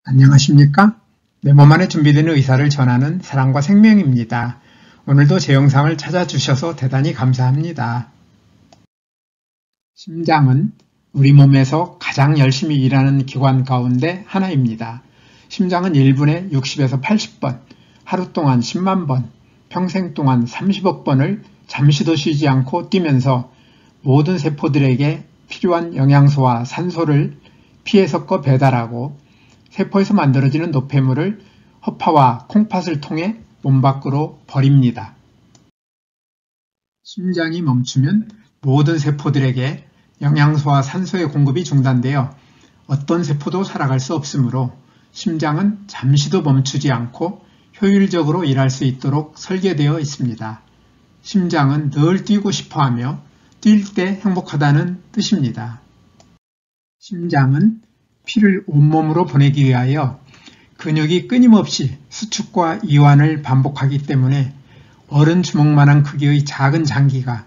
안녕하십니까? 내 몸 안에 준비된 의사를 전하는 사랑과 생명입니다. 오늘도 제 영상을 찾아주셔서 대단히 감사합니다. 심장은 우리 몸에서 가장 열심히 일하는 기관 가운데 하나입니다. 심장은 1분에 60에서 80번, 하루 동안 10만 번, 평생 동안 30억 번을 잠시도 쉬지 않고 뛰면서 모든 세포들에게 필요한 영양소와 산소를 피에 섞어 배달하고 세포에서 만들어지는 노폐물을 허파와 콩팥을 통해 몸 밖으로 버립니다. 심장이 멈추면 모든 세포들에게 영양소와 산소의 공급이 중단되어 어떤 세포도 살아갈 수 없으므로 심장은 잠시도 멈추지 않고 효율적으로 일할 수 있도록 설계되어 있습니다. 심장은 늘 뛰고 싶어하며 뛸 때 행복하다는 뜻입니다. 심장은 피를 온몸으로 보내기 위하여 근육이 끊임없이 수축과 이완을 반복하기 때문에 어른 주먹만한 크기의 작은 장기가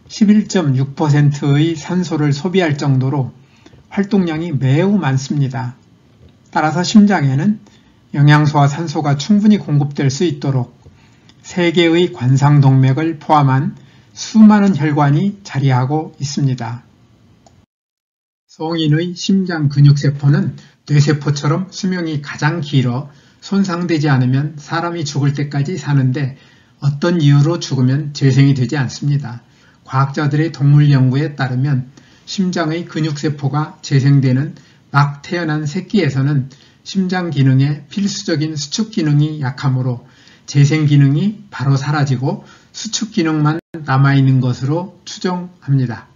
11.6%의 산소를 소비할 정도로 활동량이 매우 많습니다. 따라서 심장에는 영양소와 산소가 충분히 공급될 수 있도록 3개의 관상동맥을 포함한 수많은 혈관이 자리하고 있습니다. 성인의 심장 근육세포는 뇌세포처럼 수명이 가장 길어 손상되지 않으면 사람이 죽을 때까지 사는데 어떤 이유로 죽으면 재생이 되지 않습니다. 과학자들의 동물 연구에 따르면 심장의 근육세포가 재생되는 막 태어난 새끼에서는 심장 기능의 필수적인 수축 기능이 약하므로 재생 기능이 바로 사라지고 수축 기능만 남아있는 것으로 추정합니다.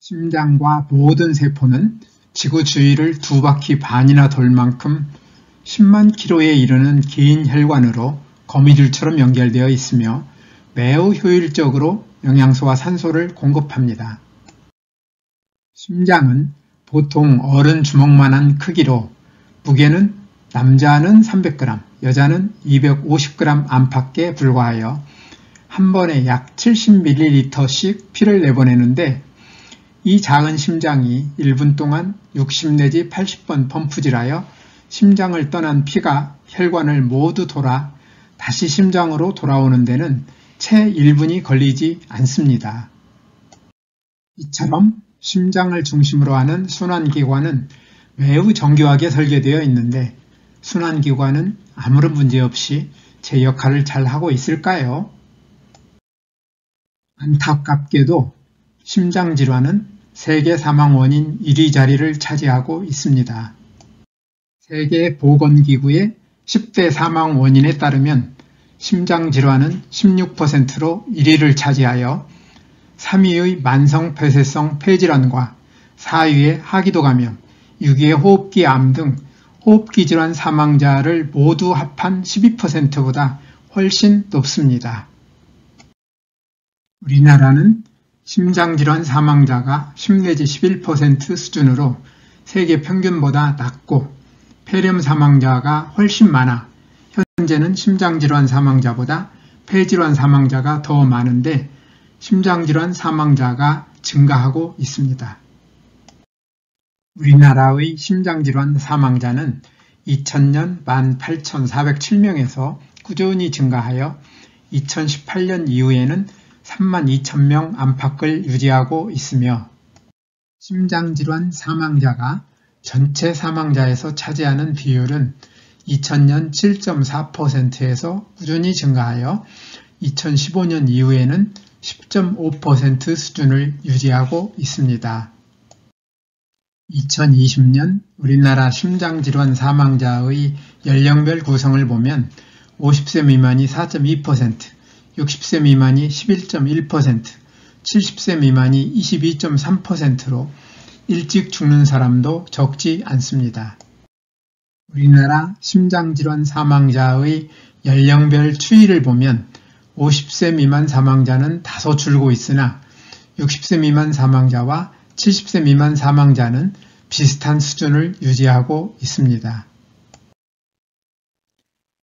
심장과 모든 세포는 지구 주위를 2바퀴 반이나 돌 만큼 10만 킬로에 이르는 긴 혈관으로 거미줄처럼 연결되어 있으며 매우 효율적으로 영양소와 산소를 공급합니다. 심장은 보통 어른 주먹만한 크기로 무게는 남자는 300g, 여자는 250g 안팎에 불과하여 한 번에 약 70ml씩 피를 내보내는데 이 작은 심장이 1분 동안 60 내지 80번 펌프질하여 심장을 떠난 피가 혈관을 모두 돌아 다시 심장으로 돌아오는 데는 채 1분이 걸리지 않습니다. 이처럼 심장을 중심으로 하는 순환기관은 매우 정교하게 설계되어 있는데 순환기관은 아무런 문제 없이 제 역할을 잘 하고 있을까요? 안타깝게도 심장질환은 세계 사망 원인 1위 자리를 차지하고 있습니다. 세계보건기구의 10대 사망 원인에 따르면 심장질환은 16%로 1위를 차지하여 3위의 만성폐쇄성 폐질환과 4위의 하기도 감염, 6위의 호흡기 암 등 호흡기 질환 사망자를 모두 합한 12%보다 훨씬 높습니다. 우리나라는 심장질환 사망자가 10 내지 11% 수준으로 세계 평균보다 낮고 폐렴 사망자가 훨씬 많아 현재는 심장질환 사망자보다 폐질환 사망자가 더 많은데 심장질환 사망자가 증가하고 있습니다. 우리나라의 심장질환 사망자는 2000년 18,407명에서 꾸준히 증가하여 2018년 이후에는 32,000명 안팎을 유지하고 있으며 심장질환 사망자가 전체 사망자에서 차지하는 비율은 2000년 7.4%에서 꾸준히 증가하여 2015년 이후에는 10.5% 수준을 유지하고 있습니다. 2020년 우리나라 심장질환 사망자의 연령별 구성을 보면 50세 미만이 4.2%, 60세 미만이 11.1%, 70세 미만이 22.3%로 일찍 죽는 사람도 적지 않습니다. 우리나라 심장질환 사망자의 연령별 추이를 보면 50세 미만 사망자는 다소 줄고 있으나 60세 미만 사망자와 70세 미만 사망자는 비슷한 수준을 유지하고 있습니다.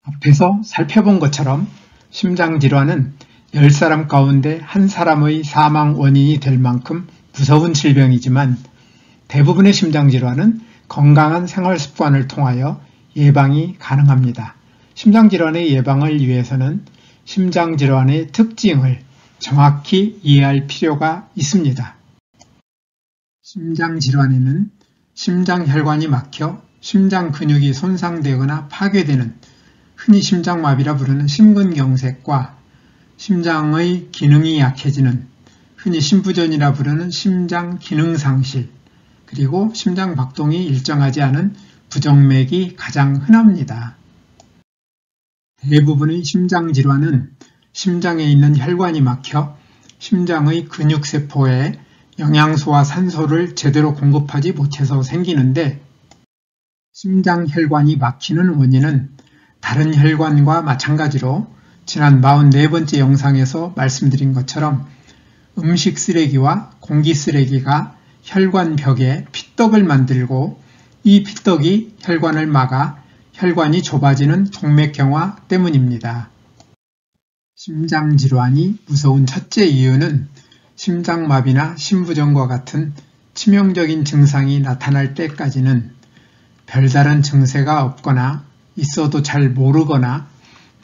앞에서 살펴본 것처럼 심장질환은 10사람 가운데 1사람의 사망 원인이 될 만큼 무서운 질병이지만 대부분의 심장질환은 건강한 생활 습관을 통하여 예방이 가능합니다. 심장질환의 예방을 위해서는 심장질환의 특징을 정확히 이해할 필요가 있습니다. 심장질환에는 심장혈관이 막혀 심장 근육이 손상되거나 파괴되는 흔히 심장마비라 부르는 심근경색과 심장의 기능이 약해지는 흔히 심부전이라 부르는 심장기능상실, 그리고 심장박동이 일정하지 않은 부정맥이 가장 흔합니다. 대부분의 심장질환은 심장에 있는 혈관이 막혀 심장의 근육세포에 영양소와 산소를 제대로 공급하지 못해서 생기는데, 심장혈관이 막히는 원인은 다른 혈관과 마찬가지로 지난 44번째 영상에서 말씀드린 것처럼 음식 쓰레기와 공기 쓰레기가 혈관벽에 피떡을 만들고 이 피떡이 혈관을 막아 혈관이 좁아지는 동맥경화 때문입니다. 심장질환이 무서운 첫째 이유는 심장마비나 심부전과 같은 치명적인 증상이 나타날 때까지는 별다른 증세가 없거나 있어도 잘 모르거나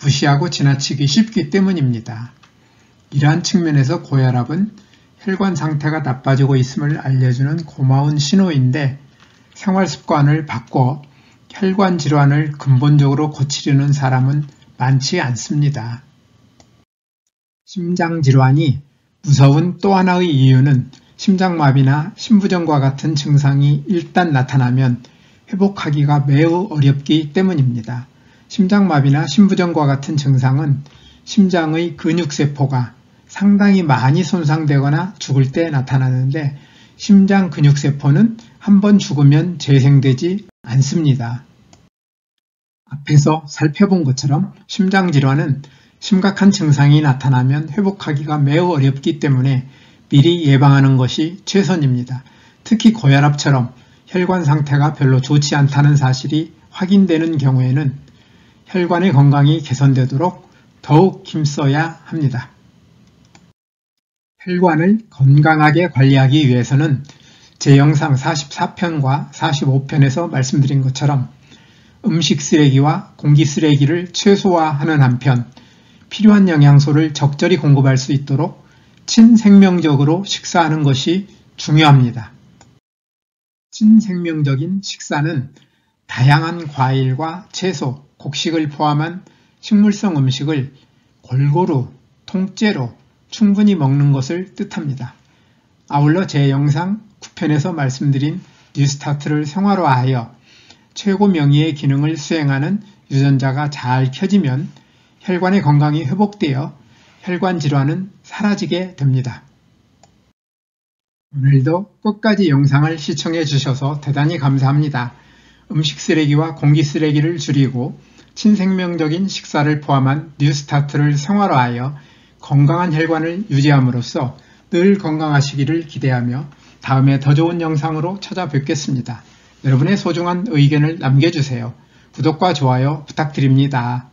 무시하고 지나치기 쉽기 때문입니다. 이러한 측면에서 고혈압은 혈관 상태가 나빠지고 있음을 알려주는 고마운 신호인데, 생활 습관을 바꿔 혈관 질환을 근본적으로 고치려는 사람은 많지 않습니다. 심장질환이 무서운 또 하나의 이유는 심장마비나 심부전과 같은 증상이 일단 나타나면 회복하기가 매우 어렵기 때문입니다. 심장마비나 심부전과 같은 증상은 심장의 근육세포가 상당히 많이 손상되거나 죽을 때 나타나는데, 심장 근육세포는 한번 죽으면 재생되지 않습니다. 앞에서 살펴본 것처럼 심장질환은 심각한 증상이 나타나면 회복하기가 매우 어렵기 때문에 미리 예방하는 것이 최선입니다. 특히 고혈압처럼 혈관 상태가 별로 좋지 않다는 사실이 확인되는 경우에는 혈관의 건강이 개선되도록 더욱 힘써야 합니다. 혈관을 건강하게 관리하기 위해서는 제 영상 44편과 45편에서 말씀드린 것처럼 음식 쓰레기와 공기 쓰레기를 최소화하는 한편 필요한 영양소를 적절히 공급할 수 있도록 친생명적으로 식사하는 것이 중요합니다. 친생명적인 식사는 다양한 과일과 채소, 곡식을 포함한 식물성 음식을 골고루, 통째로 충분히 먹는 것을 뜻합니다. 아울러 제 영상 9편에서 말씀드린 뉴스타트를 생활화하여 최고 명의의 기능을 수행하는 유전자가 잘 켜지면 혈관의 건강이 회복되어 혈관 질환은 사라지게 됩니다. 오늘도 끝까지 영상을 시청해 주셔서 대단히 감사합니다. 음식 쓰레기와 공기 쓰레기를 줄이고 친생명적인 식사를 포함한 뉴스타트를 생활화하여 건강한 혈관을 유지함으로써 늘 건강하시기를 기대하며 다음에 더 좋은 영상으로 찾아뵙겠습니다. 여러분의 소중한 의견을 남겨주세요. 구독과 좋아요 부탁드립니다.